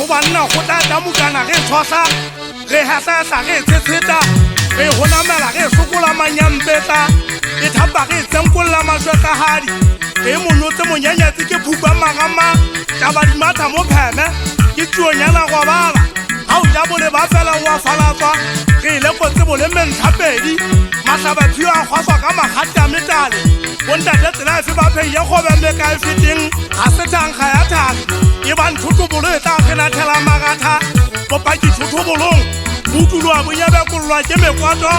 banna go tla damukana ge tshosa ge hasasa ge tsetsheta ge honamela ge sokola manyampeta e thapa ge tsenkolla maswekahadi ge monotse monyanyatse ke phupa magama taba di matha mo pheme ke tuonyana go bala ha o ja bole ba fela wa falatswa ge le kotse bole mentlapedi mahlaba phio a khwaswa ka magata metale bontate tsela fe ba phe ya go bembe ka fiting ha se tanga ya thaka e ba nthuto bolo e tla kena thela magatha bopaki thuto bolong butulo a bonya ba kolwa ke mekwato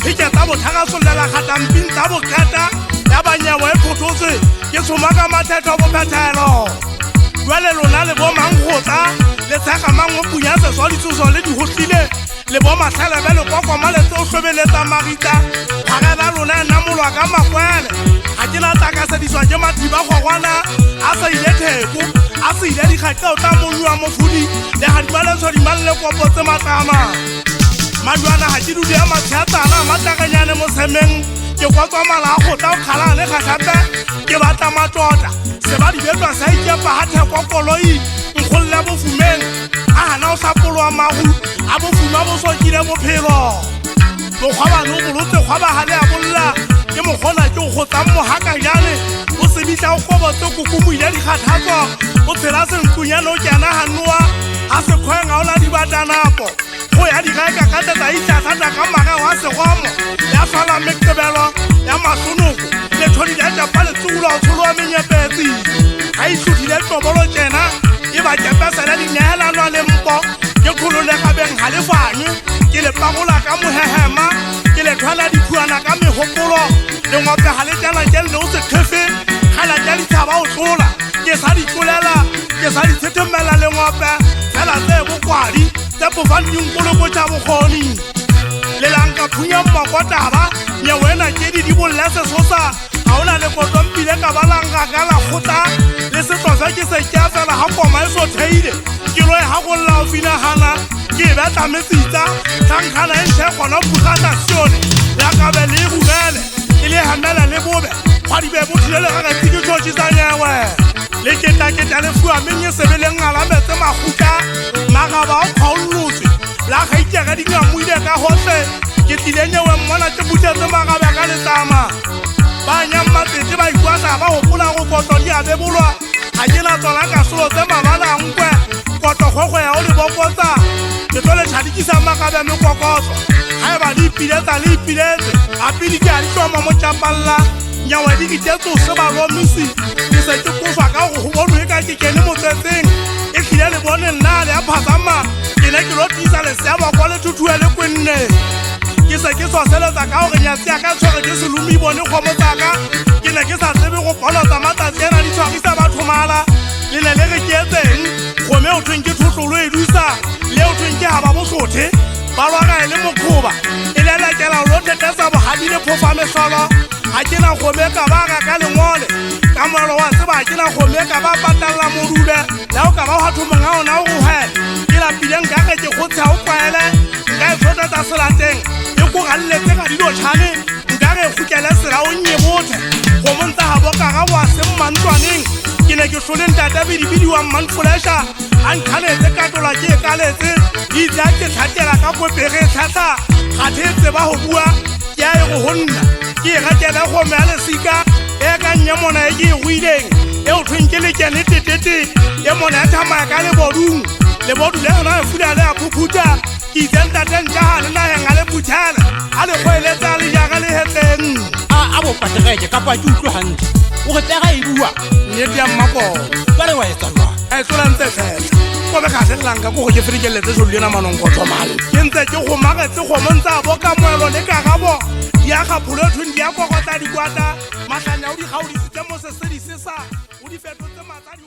phike tsa bothaka solela khatampin tsa bokata ya banyawa e photose ke tsomaka mathetho bo phathelo jwale lona le bo mangotsa le tsaka mango punya se so ditsoso le di hotlile le bo mahlala ba le kokoma le tso hlobeletsa marita ga ba lona nna molwa ka makwele ga ke na tsaka se diswa ke mathiba gogwana a sa ile theko a se ile dikgatla o tla monwa mofudi le ga di baletso di malle kopo tse matlama madwana ga ke dudi ya matshatsana matlakanyane mo semeng ke kwatswa mala go tla khala le khatata ke batla matota se ba di betwa sa ikepa ha theko koloi nkgolla bo fumeng a hana o sapolwa magu a bo fuma bo so kile bophelo bo khaba no bolotse khaba hale a bolla ke mo gona ke go tsa mo haka jane o se bitla o go botse kukumu ile di khathatso o tsela se nkunyana o kana hanwa a se khwenga o la di batanapo go ya di ga ka tata itla thata ka maga wa se gomo ya fala mektebelo ya masunuko le thodi ya tapale tsula o tsholo menyepetsi ha ithutile tobolo tjena e ba tjapasa la dinyelano le mpo ke khulole ga beng ha le fanye ke le pagola ka mohehema ke le thwala diphuana ka mehopolo le ngope ha le tjana ke le o se khefe hala tja di thaba o tlola ke sa di tlolela ke sa di tsetemela le ngope fela tse bokwadi tse bofanding koloko tja bokgoni le lanka phunya mmokotaba nya wena ke di bolla se sosa ha ona le kotompile ka balanga ka la khota le se tlosa ke se ke fela ha koma e so theile ke loe ha go la ofina hana ke ba tlametsitsa thankana e ntshe gona bukata sione la ka be le bugele ile handala le bobe ga di be bothile le ga tiki tsoji sa nyewe le ke ta le fuwa menye sebele ngala metse maguta magaba o khaulutse la ga itjega di nga muile ka hotle ke tile nyewe mmona tse butetse magaba ka le tsama ba nyamma tse ba ikwasa ba go pula go kotlo di a bebolwa ga ke na tsona ka solo tse mabala nkwe kotlo gogwe ya o le bokotsa ke tole tshadikisa magabe me kokotso ha ba di piletsa le piletse a pili ke a di tsoma mo tšapalla nyawa di kitsetso se ba romisi ke se ke koswa ka go go bonwe ka ke kene mo tsetseng e khile le bone nna le a phazama ke ne ke lo tisa le se ba kwa le thuthue le kwenne ke se ke so seletsa ka go nyatsi ka tshwere ke se lumi bone kgomo tsaka ke ne ke sa tsebe go bolotsa matsatsi ena di tshwarisa batho mala le ne le re ke etseng gome o thweng ke thutlolo e dusa le o thweng ke ha ba bosothe ba lwaga le mokgoba e le lekela lo tetesa bohadi le phofa mehlolo ha ke na gome ka ba ka lengole ka moelo wa tseba ke na gome ka ba patalla morube la o ka ba ha thomanga ona o go he ke la pileng ka ge ke gotsa o kwaele nka e tshota tsa selateng e go galletse ga dilo tshane nka ge khukele sera o nye bothe go monta ha boka ga wa se mmantwaneng ke ne ke hlole ntata bidibidi wa mmanfulesha a nkgaletse katola ke e kaletse itse a ke tlhatela ka kopege tlhatlha ga thetse ba go bua ke a e go honna ke e gatela go mea lesika e ka nya mona e ke e goileng e o thweng ke lekene tetete e mona e thamaya ka lebodung lebodu le ona e fula le a phuphuta ke itse ntateng tja le nageng a le phuthela a le kgoeletsa le jaga le hetleng a bopategeke ka pa ke utlwe hantle o re tega e bua nnete ya mmapolo ka re wa etsa jwang a e tsolantse fela kobe ga selanka ko go ke ferekeletse solo lena manongkotlomale ke ntse ke go magetse gomontse a boka moelo le kagabo di aga pholothong di a kokotla dikwata matlanya o di gaodisitse mo sesedisesa o di fetotse matsadi